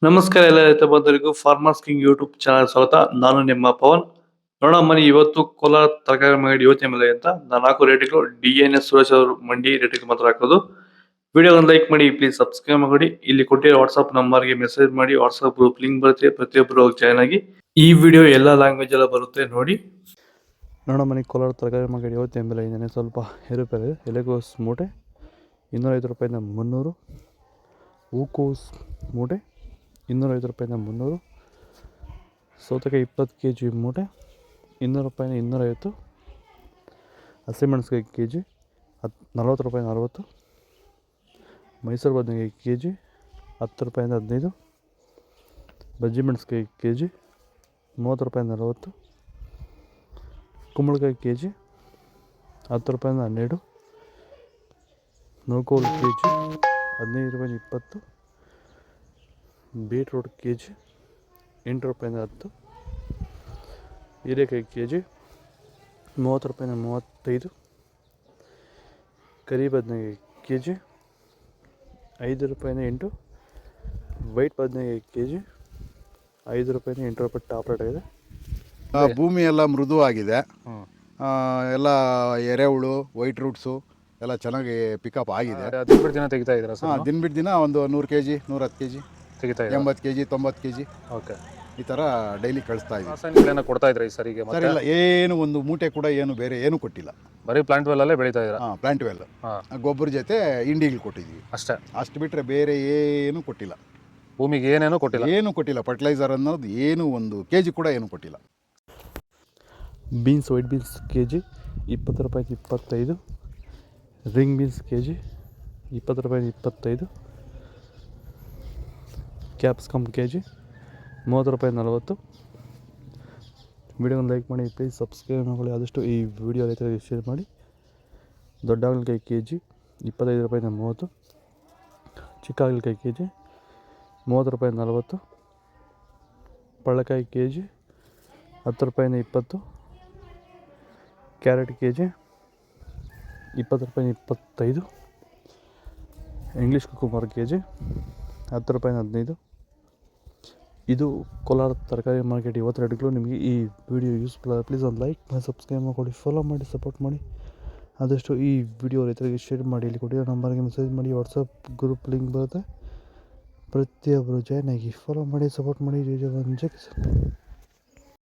ನಮಸ್ಕಾರ ಎಲ್ಲ ರೈತ ಬಂಧುಗಳಿಗೂ ಫಾರ್ಮರ್ಸ್ ಕಿಂಗ್ ಯೂಟ್ಯೂಬ್ ಚಾನಲ್ ಸ್ವಾಗತ. ನಾನು ನಿಮ್ಮ ಪವನ್. ನೋಡೋಣ ಮನಿ ಇವತ್ತು ಕೋಲಾರ ತರಕಾರಿ ಮಂಡಿ ಯೋಚನೆ ಮೇಲೆ ಅಂತ ನಾನು ಹಾಕೋ ರೇಟ್ಗಳು DNS ಸುರೇಶ್ ಅವರು ಮಂಡಿ ರೇಟ್ಗೆ ಮಾತ್ರ ಹಾಕೋದು. ವಿಡಿಯೋ ಒಂದು ಲೈಕ್ ಮಾಡಿ, ಪ್ಲೀಸ್ ಸಬ್ಸ್ಕ್ರೈಬ್ ಮಾಡಿ. ಇಲ್ಲಿ ಕೊಟ್ಟಿರೋ ವಾಟ್ಸ್ಆಪ್ ನಂಬರ್ಗೆ ಮೆಸೇಜ್ ಮಾಡಿ, ವಾಟ್ಸ್ಆಪ್ ಗ್ರೂಪ್ ಲಿಂಕ್ ಬರುತ್ತೆ, ಪ್ರತಿಯೊಬ್ಬರು ಜಾಯ್ನ್ ಆಗಿ. ಈ ವಿಡಿಯೋ ಎಲ್ಲ ಲ್ಯಾಂಗ್ವೇಜ್ ಎಲ್ಲ ಬರುತ್ತೆ ನೋಡಿ. ನೋಡೋ ಮನಿ ಕೋಲಾರ ತರಕಾರಿ ಮಂಡಿ ಯೋಚನೆ ಮೇಲೆ ಇದ್ದಾನೆ. ಸ್ವಲ್ಪ ಏರುಪೇರು. ಎಲೆಕೋಸ್ ಮೂಟೆ 250 ರೂಪಾಯಿಂದ 300, ಹೂಕೋಸ್ ಮೂಟೆ 250 ರೂಪಾಯಿಂದ 300, ಸೌತೆಕಾಯಿ 20 kg ಮೂಟೆ 200 ರೂಪಾಯಿಂದ 250, ಹಸಿಮೆಣಸಿಕಾಯಿ kg 40 ರೂಪಾಯಿಂದ 60, ಮೈಸೂರು ಬದನೆಕಾಯಿ kg 10 ರೂಪಾಯಿಂದ 15, ಬಜ್ಜಿ ಮೆಣಸಿಕಾಯಿ kg 30 ರೂಪಾಯಿಂದ 40, ಕುಂಬಳಕಾಯಿ kg 10 ರೂಪಾಯಿಂದ 12, ನೂಕೋಲು kg 15 ರೂಪಾಯಿಂದ 20, ಬೀಟ್ರೂಟ್ kg 8 ರೂಪಾಯಿಂದ 10, ಹೀರೆಕಾಯಿ kg 30 ರೂಪಾಯಿಂದ 35, ಕರಿ ಬದನೆಕಾಯಿ kg 5 ರೂಪಾಯಿಂದ 8, ವೈಟ್ ಬದನೆಕಾಯಿ kg 5 ರೂಪಾಯಿಂದ 8 ರೂಪಾಯಿ ಟಾಪ್ ರೇಟ್ ಆಗಿದೆ. ಭೂಮಿ ಎಲ್ಲ ಮೃದುವಾಗಿದೆ. ಎಲ್ಲ ಎರೆಹುಳು, ವೈಟ್ ರೂಟ್ಸು ಎಲ್ಲ ಚೆನ್ನಾಗಿ ಪಿಕಪ್ ಆಗಿದೆ. ದಿನ ಬಿಟ್ಟು ದಿನ ತೆಗಿತಾ ಇದ್ದೀರಾ ಸರ್? ದಿನ ಬಿಟ್ಟು ದಿನ ಒಂದು 100 kg 110 kg ತೆಗಿತಾ 80 kg 90 kg ಓಕೆ. ಈ ಥರ ಡೈಲಿ ಕಳಿಸ್ತಾ ಇದ್ದೀವಿ. ರಾಸಾಯನಿಕಗಳನ್ನ ಕೊಡ್ತಾ ಇದ್ರಾ ಈ ಸರಿಗೆ? ಸರ್ ಇಲ್ಲ, ಏನು ಒಂದು ಮೂಟೆ ಕೂಡ ಏನು ಬೇರೆ ಏನು ಕೊಟ್ಟಿಲ್ಲ. ಬರೀ ಪ್ಲಾಂಟ್ ವೆಲ್ಲಲ್ಲೇ ಬೆಳೀತಾ ಇದ್ದೀರಾ? ಪ್ಲಾಂಟ್ ವೆಲ್ ಗೊಬ್ಬರ ಜೊತೆ ಇಂಡಿಗಳು ಕೊಟ್ಟಿದ್ದೀವಿ ಅಷ್ಟೇ. ಅಷ್ಟು ಬಿಟ್ಟರೆ ಬೇರೆ ಏನು ಕೊಟ್ಟಿಲ್ಲ. ಭೂಮಿಗೆ ಏನೇನೂ ಕೊಟ್ಟಿಲ್ಲ? ಏನು ಕೊಟ್ಟಿಲ್ಲ. ಫರ್ಟಿಲೈಸರ್ ಅನ್ನೋದು ಏನು ಒಂದು kg ಕೂಡ ಏನು ಕೊಟ್ಟಿಲ್ಲ. ಬೀನ್ಸ್, ವೈಟ್ ಬೀನ್ಸ್ kg 20 ರೂಪಾಯಿಂದ 25, ರಿಂಗ್ ಬೀನ್ಸ್ kg 20 ರೂಪಾಯಿಂದ 25, ಕ್ಯಾಪ್ಸಿಕಮ್ kg 30 ರೂಪಾಯಿಂದ 40. ವಿಡಿಯೋನ ಲೈಕ್ ಮಾಡಿ, ಪ್ಲೀಸ್ ಸಬ್ಸ್ಕ್ರೈಬ್ ಮಾಡಿ. ಆದಷ್ಟು ಈ ವಿಡಿಯೋ ರೈತರಿಗೆ ಶೇರ್ ಮಾಡಿ. ದೊಡ್ಡ ಹಾಗಲಕಾಯಿ kg 25 ರೂಪಾಯಿಂದ 30, ಚಿಕ್ಕ ಹಾಗಲಕಾಯಿ kg 30 ರೂಪಾಯಿಂದ 40, ಪಳ್ಳಕಾಯಿ kg 10 ರೂಪಾಯಿಂದ 20, ಕ್ಯಾರೆಟ್ kg 20 ರೂಪಾಯಿಂದ 25, ಇಂಗ್ಲೀಷ್ ಕುಕುಂಬರ್ kg 10 ರೂಪಾಯಿಂದ 15. ಇದು ಕೋಲಾರ ತರಕಾರಿ ಮಾರ್ಕೆಟ್ ಇವತ್ತು ರೇಟ್ಗಳು. ನಿಮಗೆ ಈ ವಿಡಿಯೋ ಯೂಸ್ಫುಲ್ ಆಗಿದೆ, ಪ್ಲೀಸ್ ಒಂದು ಲೈಕ್ ಮಾಡಿ, ಸಬ್ಸ್ಕ್ರೈಬ್ ಮಾಡಿ, ಫಾಲೋ ಮಾಡಿ, ಸಪೋರ್ಟ್ ಮಾಡಿ. ಆದಷ್ಟು ಈ ವಿಡಿಯೋ ರೈತರಿಗೆ ಶೇರ್ ಮಾಡಿ. ಇಲ್ಲಿ ಕೊಟ್ಟಿರೋ ನಂಬರ್ಗೆ ಮೆಸೇಜ್ ಮಾಡಿ, ವಾಟ್ಸಪ್ ಗ್ರೂಪ್ ಲಿಂಕ್ ಬರುತ್ತೆ, ಪ್ರತಿಯೊಬ್ಬರು ಜಾಯ್ನ್ ಆಗಿ ಫಾಲೋ ಮಾಡಿ, ಸಪೋರ್ಟ್ ಮಾಡಿ.